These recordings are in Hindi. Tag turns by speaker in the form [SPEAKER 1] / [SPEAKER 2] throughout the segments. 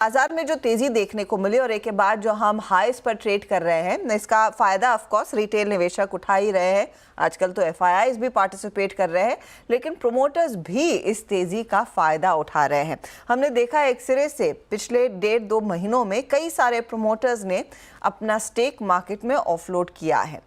[SPEAKER 1] बाजार में जो तेजी देखने को मिली और एक के बाद जो हम हाईस पर ट्रेड कर रहे हैं, इसका फायदा ऑफ कोर्स रिटेल निवेशक उठा ही रहे हैं। आजकल तो एफआईआईज भी पार्टिसिपेट कर रहे हैं, लेकिन प्रोमोटर्स भी इस तेजी का फायदा उठा रहे हैं। हमने देखा एक सिरे से पिछले 1.5-2 महीनों में कई सारे प्रोमोटर्स ने अपना स्टेक मार्केट में ऑफलोड किया है।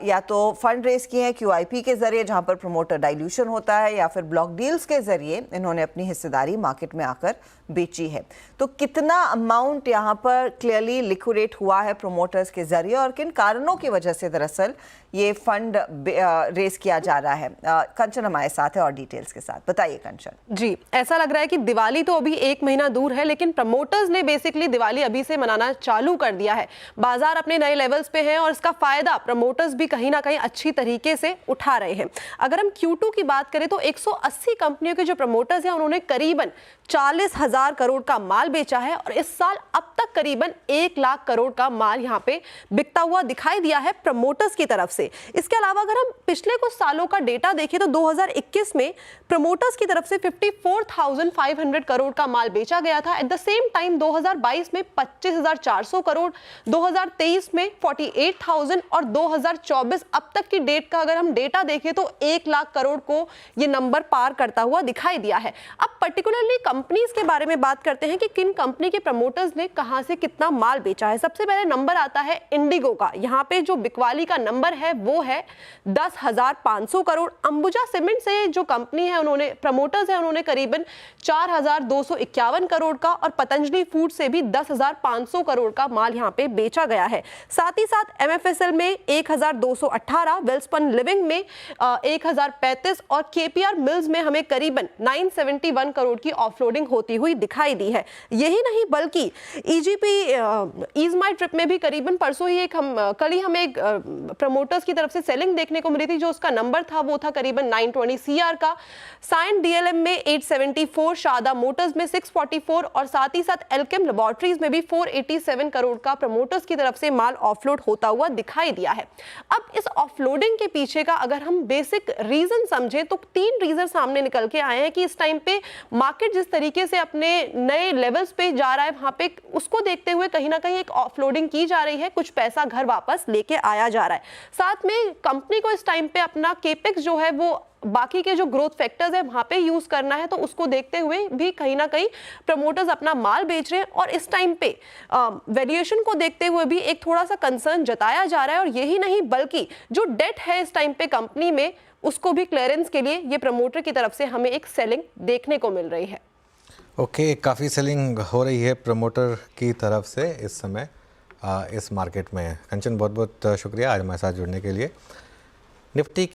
[SPEAKER 1] या तो फंड रेज किए हैं QIP के जरिए, जहां पर प्रोमोटर डाइल्यूशन होता है, या फिर ब्लॉक डील्स के जरिए इन्होंने अपनी हिस्सेदारी मार्केट में आकर बेची है। तो कितना अमाउंट यहां पर क्लियरली लिक्विडेट हुआ है प्रोमोटर्स के जरिए और किन कारणों की वजह से दरअसल ये फंड रेज किया जा रहा है? कंचन हमारे साथ है और डिटेल्स के साथ। बताइए कंचन।
[SPEAKER 2] जी, ऐसा लग रहा है कि दिवाली तो अभी 1 महीना दूर है, लेकिन प्रमोटर्स ने बेसिकली दिवाली अभी से मनाना चालू कर दिया है। बाजार अपने नए लेवल्स पे है और इसका फायदा प्रमोटर्स भी कहीं ना कहीं अच्छी तरीके से उठा रहे हैं। अगर हम Q2 की बात करें तो 180 कंपनियों के जो प्रमोटर्स हैं उन्होंने करीबन 40,000 करोड़ का माल बेचा है और इस साल अब तक करीबन 1 लाख करोड़ का माल यहाँ पे बिकता हुआ दिखाई दिया है प्रमोटर्स की तरफ से। इसके अलावा अगर हम पिछले कुछ सालों का डेटा देखें तो 2021 में प्रमोटर्स की तरफ से 54,500 करोड़ का माल बेचा गया था। एट द सेम टाइम 2022 में 25,400 करोड़, 2023 में 48,000 और 2024 अब तक की डेट का अगर हम डेटा देखें तो 1 लाख करोड़ को ये नंबर पार करता हुआ दिखाई दिया है। अब पर्टिकुलरली कंपनीज के बारे में बात करते हैं कि किन कंपनी के प्रमोटर्स ने कहां से कितना माल बेचा है। सबसे पहले नंबर आता है इंडिगो का। यहाँ पे जो बिकवाली का नंबर है वो है 10,500 करोड़। अंबुजा सीमेंट से जो कंपनी है उन्होंने प्रमोटर्स है उन्होंने करीबन 4,251 करोड़ का और पतंजलि फूड से भी 10,500 करोड़ का माल यहाँ पे बेचा गया है। साथ ही साथ MFSL में 1,218, वेल्सपन लिविंग में 1,035 और KPR मिल्स में हमें करीबन 971 करोड़ की ऑफलोडिंग होती हुई दिखाई दी है। यही नहीं बल्कि EGP ईज माई ट्रिप में भी करीबन परसों ही कल ही हमें एक प्रमोटर्स की तरफ से सेलिंग देखने को मिली थी, जो उसका नंबर था वो था करीबन 920 CR का। साइन DLM में 874, शारदा मोटर्स में 644 और साथ ही साथ एल्केम लैबोरेटरीज में भी 487 करोड़ का प्रमोटर्स की तरफ से माल ऑफलोड होता हुआ दिखाई दिया है। अब इस ऑफलोडिंग के पीछे का अगर हम बेसिक रीजन समझे तो 3 रीजन सामने निकल के आए हैं कि इस टाइम पे मार्केट जिस तरीके से अपने नए लेवल्स पे जा रहा है वहां पे उसको देखते हुए कहीं ना कहीं एक ऑफलोडिंग की जा रही है, कुछ पैसा घर वापस लेके आया जा रहा है। साथ में कंपनी को इस टाइम पे अपना केपेक्स जो है वो बाकी के जो ग्रोथ फैक्टर्स है वहां पे यूज करना है, तो उसको देखते हुए भी कहीं ना कहीं प्रमोटर्स अपना माल बेच रहे हैं और इस टाइम पे वैल्यूएशन को देखते हुए भी एक थोड़ा सा कंसर्न जताया जा रहा है। और यही नहीं बल्कि जो डेट है इस टाइम पे कंपनी में उसको भी क्लियरेंस के लिए ये प्रमोटर की तरफ से हमें एक सेलिंग देखने को मिल रही है।
[SPEAKER 3] ओके, काफ़ी सेलिंग हो रही है प्रमोटर की तरफ से इस समय इस मार्केट में। कंचन, बहुत बहुत शुक्रिया आज हमारे साथ जुड़ने के लिए। निफ्टी